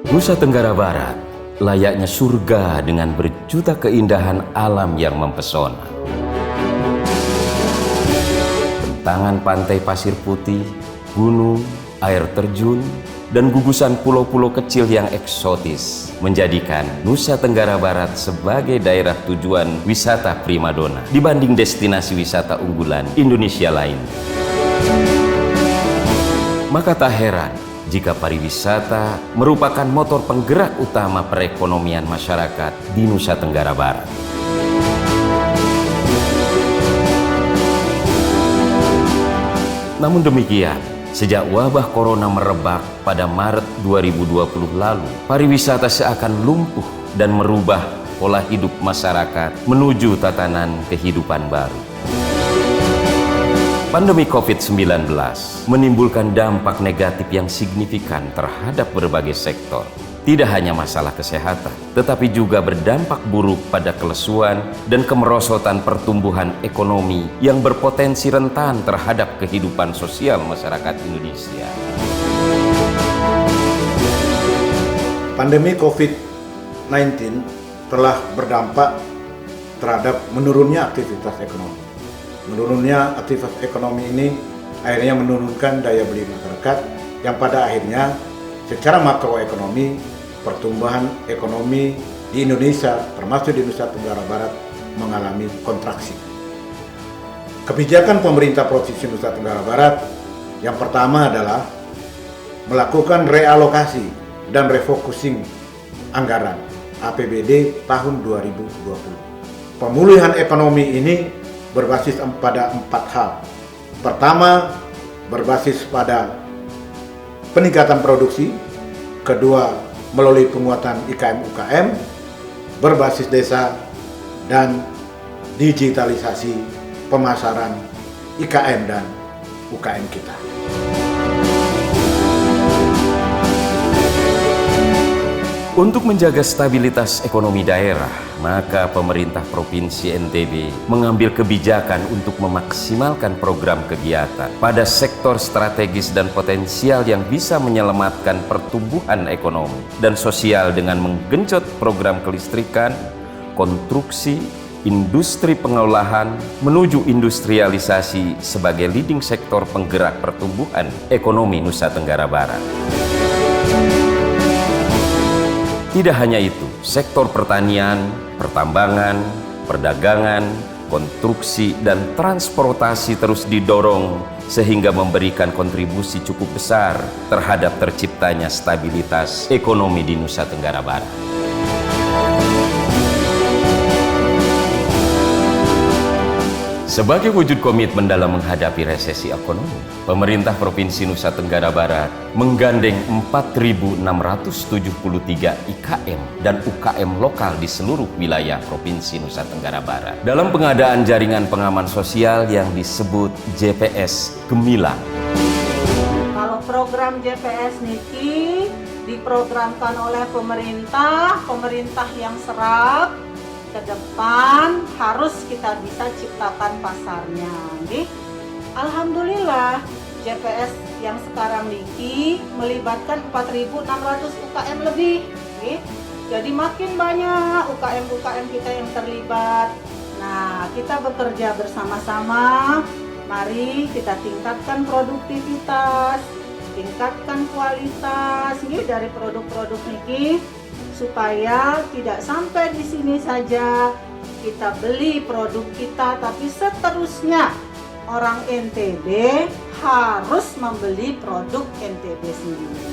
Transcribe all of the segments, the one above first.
Nusa Tenggara Barat layaknya surga dengan berjuta keindahan alam yang mempesona. Bentangan pantai pasir putih, gunung, air terjun, dan gugusan pulau-pulau kecil yang eksotis menjadikan Nusa Tenggara Barat sebagai daerah tujuan wisata primadona dibanding destinasi wisata unggulan Indonesia lain. Maka tak heran jika pariwisata merupakan motor penggerak utama perekonomian masyarakat di Nusa Tenggara Barat. Namun demikian, sejak wabah corona merebak pada Maret 2020 lalu, pariwisata seakan lumpuh dan merubah pola hidup masyarakat menuju tatanan kehidupan baru. Pandemi COVID-19 menimbulkan dampak negatif yang signifikan terhadap berbagai sektor. Tidak hanya masalah kesehatan, tetapi juga berdampak buruk pada kelesuan dan kemerosotan pertumbuhan ekonomi yang berpotensi rentan terhadap kehidupan sosial masyarakat Indonesia. Pandemi COVID-19 telah berdampak terhadap menurunnya aktivitas ekonomi. Menurunnya aktivitas ekonomi ini akhirnya menurunkan daya beli masyarakat yang pada akhirnya secara makroekonomi pertumbuhan ekonomi di Indonesia termasuk di Nusa Tenggara Barat mengalami kontraksi. Kebijakan pemerintah Provinsi Nusa Tenggara Barat yang pertama adalah melakukan realokasi dan refocusing anggaran APBD tahun 2020. Pemulihan ekonomi ini berbasis pada 4 hal. Pertama, berbasis pada peningkatan produksi. Kedua, melalui penguatan IKM-UKM, berbasis desa, dan digitalisasi pemasaran IKM dan UKM kita. Untuk menjaga stabilitas ekonomi daerah, maka pemerintah Provinsi NTB mengambil kebijakan untuk memaksimalkan program kegiatan pada sektor strategis dan potensial yang bisa menyelamatkan pertumbuhan ekonomi dan sosial dengan menggenjot program kelistrikan, konstruksi, industri pengolahan menuju industrialisasi sebagai leading sektor penggerak pertumbuhan ekonomi Nusa Tenggara Barat. Tidak hanya itu, sektor pertanian, pertambangan, perdagangan, konstruksi, dan transportasi terus didorong sehingga memberikan kontribusi cukup besar terhadap terciptanya stabilitas ekonomi di Nusa Tenggara Barat. Sebagai wujud komitmen dalam menghadapi resesi ekonomi, pemerintah Provinsi Nusa Tenggara Barat menggandeng 4.673 IKM dan UKM lokal di seluruh wilayah Provinsi Nusa Tenggara Barat dalam pengadaan jaringan pengaman sosial yang disebut JPS Gemilang. Kalau program JPS Niki diprogramkan oleh pemerintah yang serap, ke depan harus kita bisa ciptakan pasarnya. Alhamdulillah JPS yang sekarang niki melibatkan 4.600 UKM lebih. Jadi makin banyak UKM kita yang terlibat. Nah, kita bekerja bersama-sama. Mari kita tingkatkan produktivitas, tingkatkan kualitas dari produk-produk niki, supaya tidak sampai di sini saja kita beli produk kita, tapi seterusnya orang NTB harus membeli produk NTB sendiri.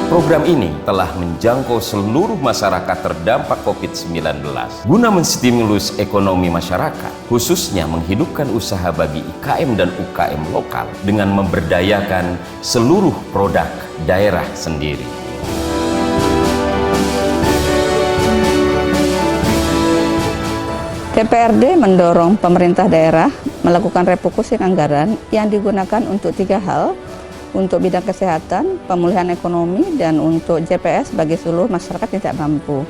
Program ini telah menjangkau seluruh masyarakat terdampak COVID-19 guna menstimulus ekonomi masyarakat, khususnya menghidupkan usaha bagi IKM dan UKM lokal dengan memberdayakan seluruh produk daerah sendiri. DPRD mendorong pemerintah daerah melakukan refocusing anggaran yang digunakan untuk 3 hal, untuk bidang kesehatan, pemulihan ekonomi, dan untuk JPS bagi seluruh masyarakat tidak mampu.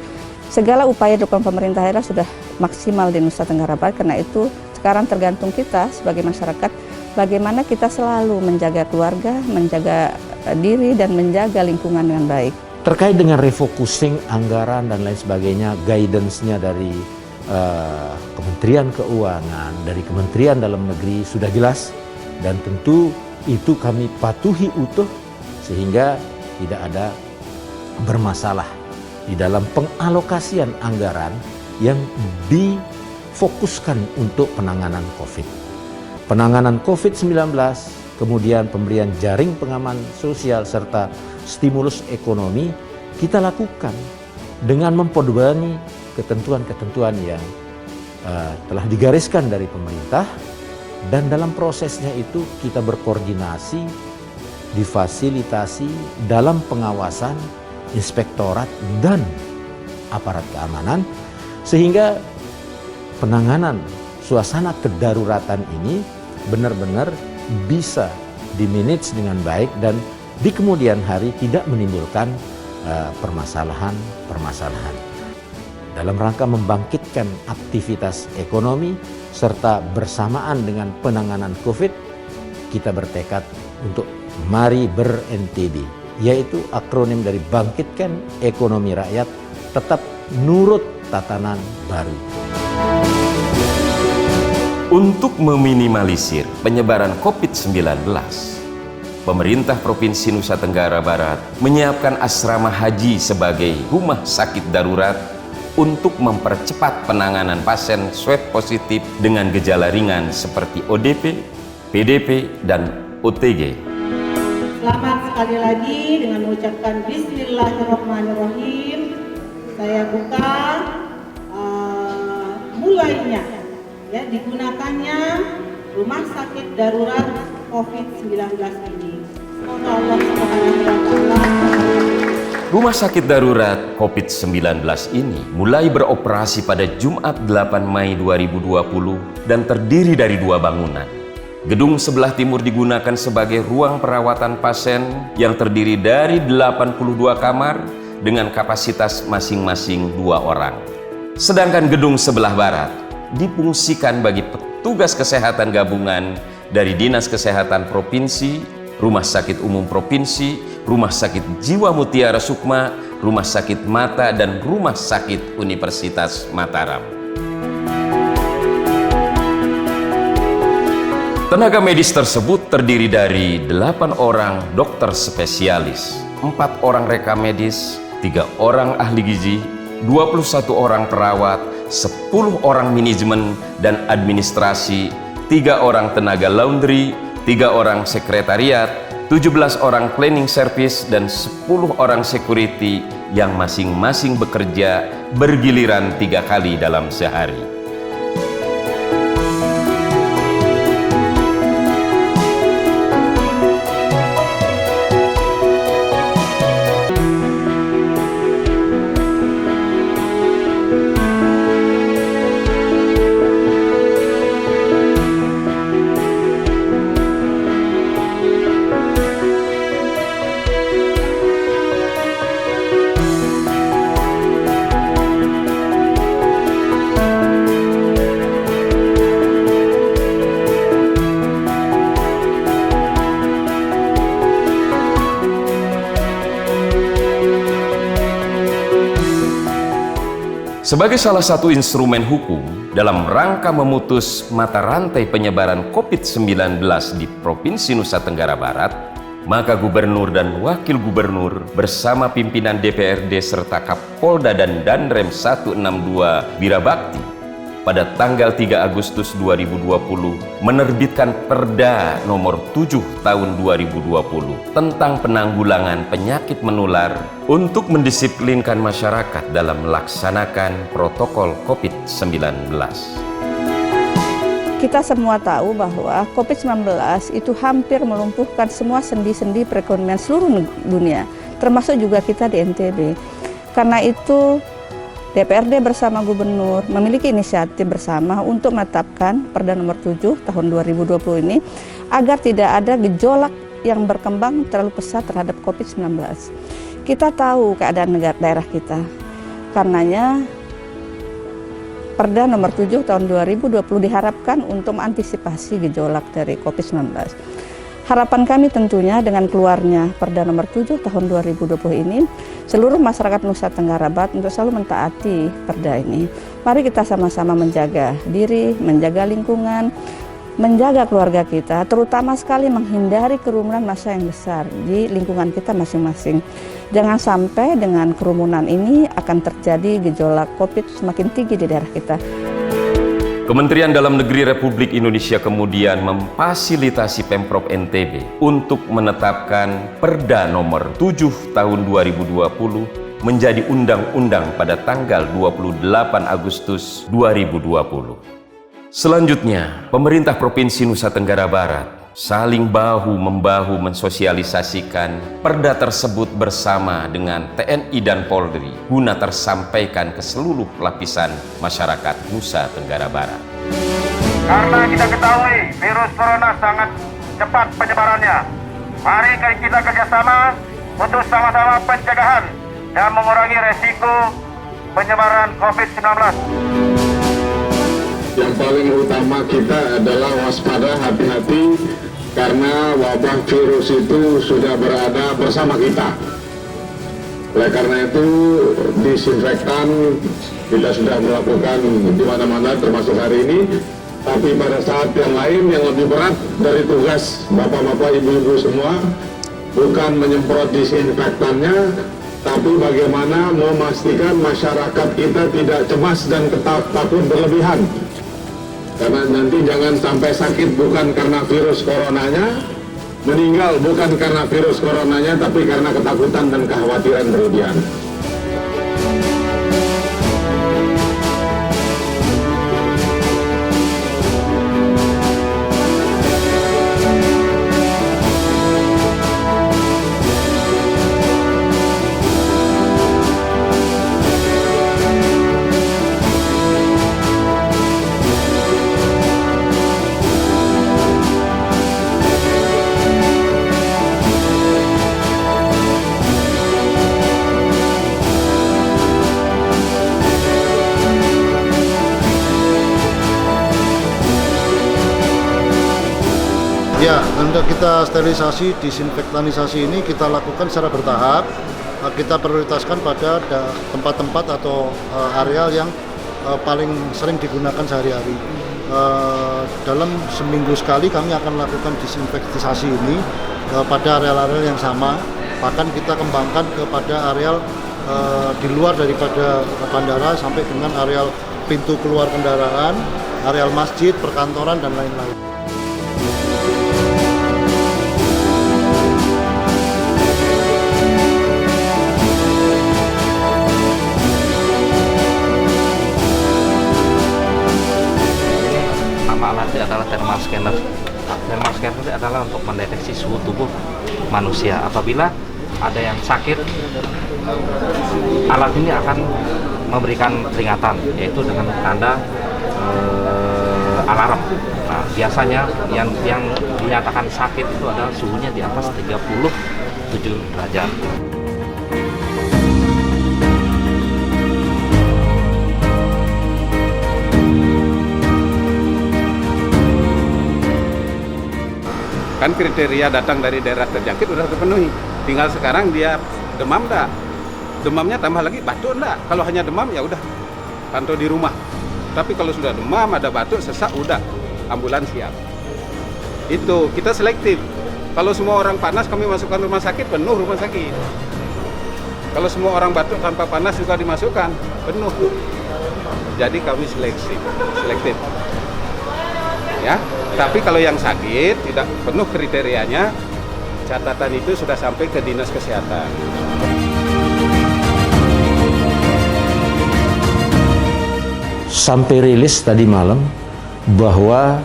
Segala upaya dukungan pemerintah daerah sudah maksimal di Nusa Tenggara Barat, karena itu sekarang tergantung kita sebagai masyarakat bagaimana kita selalu menjaga keluarga, menjaga diri, dan menjaga lingkungan dengan baik. Terkait dengan refocusing anggaran dan lain sebagainya, guidance-nya dari Kementerian Keuangan, dari Kementerian Dalam Negeri sudah jelas, dan tentu itu kami patuhi utuh sehingga tidak ada bermasalah di dalam pengalokasian anggaran yang difokuskan untuk penanganan COVID. Penanganan COVID-19, kemudian pemberian jaring pengaman sosial serta stimulus ekonomi kita lakukan dengan memperdomani ketentuan-ketentuan yang telah digariskan dari pemerintah, dan dalam prosesnya itu kita berkoordinasi, difasilitasi dalam pengawasan inspektorat dan aparat keamanan, sehingga penanganan suasana kedaruratan ini benar-benar bisa dimanage dengan baik dan di kemudian hari tidak menimbulkan permasalahan-permasalahan. Dalam rangka membangkitkan aktivitas ekonomi serta bersamaan dengan penanganan COVID, kita bertekad untuk Mari Ber-NTB, yaitu akronim dari Bangkitkan Ekonomi Rakyat Tetap Nurut Tatanan Baru. Untuk meminimalisir penyebaran COVID-19, pemerintah Provinsi Nusa Tenggara Barat menyiapkan asrama haji sebagai rumah sakit darurat untuk mempercepat penanganan pasien swab positif dengan gejala ringan seperti ODP, PDP, dan OTG. Selamat sekali lagi dengan mengucapkan Bismillahirrahmanirrahim. Saya buka mulainya, ya, digunakannya rumah sakit darurat COVID-19 ini. Semoga Allah Subhanahu wa Ta'ala. Rumah sakit darurat COVID-19 ini mulai beroperasi pada Jumat 8 Mei 2020 dan terdiri dari 2 bangunan. Gedung sebelah timur digunakan sebagai ruang perawatan pasien yang terdiri dari 82 kamar dengan kapasitas masing-masing 2 orang. Sedangkan gedung sebelah barat difungsikan bagi petugas kesehatan gabungan dari Dinas Kesehatan Provinsi, Rumah Sakit Umum Provinsi, Rumah Sakit Jiwa Mutiara Sukma, Rumah Sakit Mata, dan Rumah Sakit Universitas Mataram. Tenaga medis tersebut terdiri dari 8 orang dokter spesialis, 4 orang reka medis, 3 orang ahli gizi, 21 orang perawat, 10 orang manajemen dan administrasi, 3 orang tenaga laundry, 3 orang sekretariat, 17 orang cleaning service, dan 10 orang security yang masing-masing bekerja bergiliran 3 kali dalam sehari. Sebagai salah satu instrumen hukum dalam rangka memutus mata rantai penyebaran COVID-19 di Provinsi Nusa Tenggara Barat, maka Gubernur dan Wakil Gubernur bersama pimpinan DPRD serta Kapolda dan Danrem 162 Birabakti pada tanggal 3 Agustus 2020 menerbitkan Perda nomor 7 tahun 2020 tentang penanggulangan penyakit menular untuk mendisiplinkan masyarakat dalam melaksanakan protokol COVID-19. Kita semua tahu bahwa COVID-19 itu hampir melumpuhkan semua sendi-sendi perekonomian seluruh dunia, termasuk juga kita di NTB. Karena itu DPRD bersama Gubernur memiliki inisiatif bersama untuk menetapkan Perda nomor 7 tahun 2020 ini agar tidak ada gejolak yang berkembang terlalu pesat terhadap COVID-19. Kita tahu keadaan daerah kita, karenanya Perda nomor 7 tahun 2020 diharapkan untuk mengantisipasi gejolak dari COVID-19. Harapan kami tentunya dengan keluarnya Perda nomor 7 tahun 2020 ini, seluruh masyarakat Nusa Tenggara Barat untuk selalu mentaati Perda ini. Mari kita sama-sama menjaga diri, menjaga lingkungan, menjaga keluarga kita, terutama sekali menghindari kerumunan massa yang besar di lingkungan kita masing-masing. Jangan sampai dengan kerumunan ini akan terjadi gejolak COVID semakin tinggi di daerah kita. Kementerian Dalam Negeri Republik Indonesia kemudian memfasilitasi Pemprov NTB untuk menetapkan Perda nomor 7 tahun 2020 menjadi undang-undang pada tanggal 28 Agustus 2020. Selanjutnya, pemerintah Provinsi Nusa Tenggara Barat saling bahu-membahu mensosialisasikan Perda tersebut bersama dengan TNI dan Polri guna tersampaikan ke seluruh lapisan masyarakat Nusa Tenggara Barat. Karena kita ketahui virus corona sangat cepat penyebarannya, mari kita kerjasama untuk sama-sama pencegahan dan mengurangi resiko penyebaran COVID-19. Yang paling utama kita adalah waspada, hati-hati, karena wabah virus itu sudah berada bersama kita. Oleh karena itu, disinfektan kita sudah melakukan di mana-mana termasuk hari ini. Tapi pada saat yang lain yang lebih berat dari tugas bapak-bapak, ibu-ibu semua, bukan menyemprot disinfektannya, tapi bagaimana memastikan masyarakat kita tidak cemas dan takut berlebihan. Karena nanti jangan sampai sakit bukan karena virus coronanya, meninggal bukan karena virus coronanya, tapi karena ketakutan dan kekhawatiran berlebihan. Ya, untuk kita sterilisasi, disinfektanisasi ini kita lakukan secara bertahap. Kita prioritaskan pada tempat-tempat atau areal yang paling sering digunakan sehari-hari. Dalam seminggu sekali kami akan lakukan disinfektisasi ini pada areal-areal yang sama. Bahkan kita kembangkan kepada areal di luar daripada bandara sampai dengan areal pintu keluar kendaraan, areal masjid, perkantoran, dan lain-lain. Alatnya adalah thermal scanner. Thermal scanner itu adalah untuk mendeteksi suhu tubuh manusia. Apabila ada yang sakit, alat ini akan memberikan peringatan, yaitu dengan tanda alarm. Nah, biasanya yang dinyatakan sakit itu adalah suhunya di atas 37 derajat. Kan kriteria datang dari daerah terjangkit udah terpenuhi. Tinggal sekarang dia demam enggak? Demamnya tambah lagi batuk enggak? Kalau hanya demam ya udah pantau di rumah. Tapi kalau sudah demam, ada batuk, sesak, udah ambulans siap. Itu kita selektif. Kalau semua orang panas kami masukkan rumah sakit, penuh rumah sakit. Kalau semua orang batuk tanpa panas juga dimasukkan, penuh. Jadi kami selektif. Ya, tapi kalau yang sakit tidak penuh kriterianya, catatan itu sudah sampai ke Dinas Kesehatan. Sampai rilis tadi malam bahwa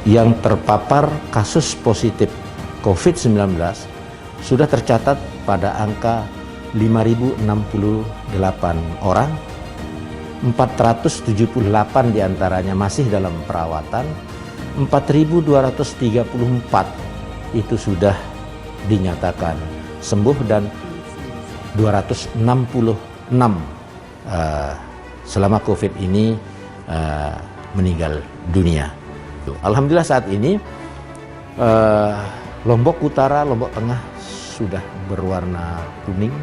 yang terpapar kasus positif COVID-19 sudah tercatat pada angka 5.068 orang, 478 diantaranya masih dalam perawatan, 4.234 itu sudah dinyatakan sembuh, dan 266 selama COVID ini meninggal dunia. Alhamdulillah saat ini Lombok Utara, Lombok Tengah sudah berwarna kuning,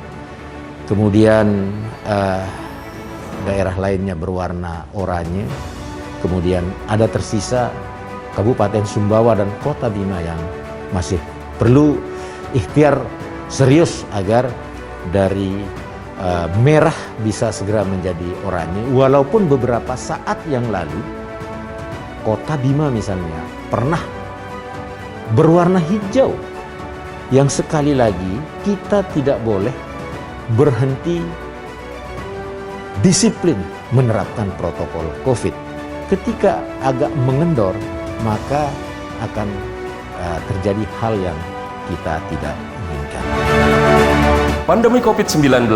kemudian daerah lainnya berwarna oranye, kemudian ada tersisa Kabupaten Sumbawa dan Kota Bima yang masih perlu ikhtiar serius agar dari merah bisa segera menjadi oranye. Walaupun beberapa saat yang lalu Kota Bima misalnya pernah berwarna hijau, yang sekali lagi kita tidak boleh berhenti disiplin menerapkan protokol COVID. Ketika agak mengendor, maka akan terjadi hal yang kita tidak inginkan. Pandemi COVID-19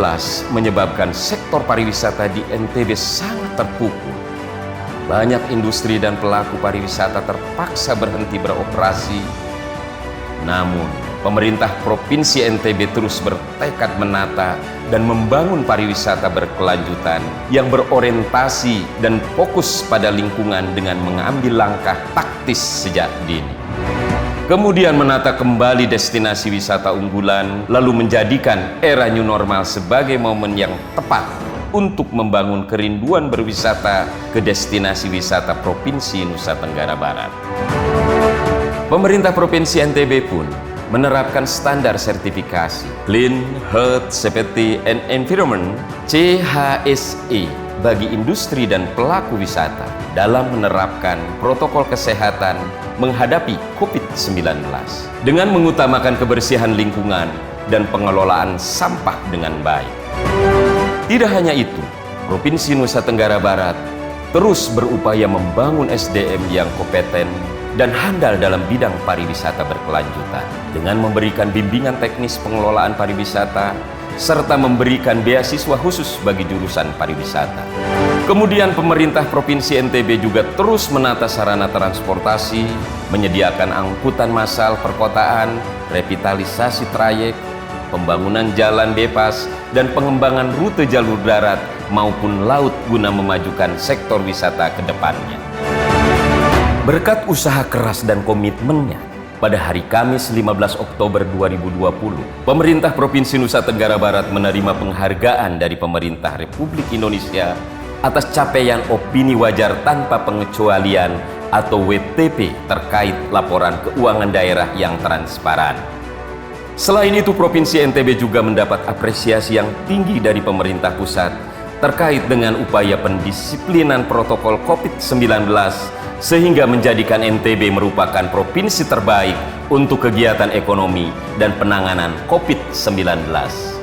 menyebabkan sektor pariwisata di NTB sangat terpukul. Banyak industri dan pelaku pariwisata terpaksa berhenti beroperasi. Namun, pemerintah Provinsi NTB terus bertekad menata dan membangun pariwisata berkelanjutan yang berorientasi dan fokus pada lingkungan dengan mengambil langkah taktis sejak dini. Kemudian menata kembali destinasi wisata unggulan, lalu menjadikan era new normal sebagai momen yang tepat untuk membangun kerinduan berwisata ke destinasi wisata Provinsi Nusa Tenggara Barat. Pemerintah Provinsi NTB pun menerapkan standar sertifikasi Clean, Health, Safety, and Environment CHSE bagi industri dan pelaku wisata dalam menerapkan protokol kesehatan menghadapi COVID-19 dengan mengutamakan kebersihan lingkungan dan pengelolaan sampah dengan baik. Tidak hanya itu, Provinsi Nusa Tenggara Barat terus berupaya membangun SDM yang kompeten dan handal dalam bidang pariwisata berkelanjutan dengan memberikan bimbingan teknis pengelolaan pariwisata serta memberikan beasiswa khusus bagi jurusan pariwisata. Kemudian pemerintah Provinsi NTB juga terus menata sarana transportasi, menyediakan angkutan massal perkotaan, revitalisasi trayek, pembangunan jalan bebas, dan pengembangan rute jalur darat maupun laut guna memajukan sektor wisata ke depannya. Berkat usaha keras dan komitmennya, pada hari Kamis 15 Oktober 2020, pemerintah Provinsi Nusa Tenggara Barat menerima penghargaan dari pemerintah Republik Indonesia atas capaian opini wajar tanpa pengecualian atau WTP terkait laporan keuangan daerah yang transparan. Selain itu, Provinsi NTB juga mendapat apresiasi yang tinggi dari pemerintah pusat terkait dengan upaya pendisiplinan protokol COVID-19 sehingga menjadikan NTB merupakan provinsi terbaik untuk kegiatan ekonomi dan penanganan COVID-19.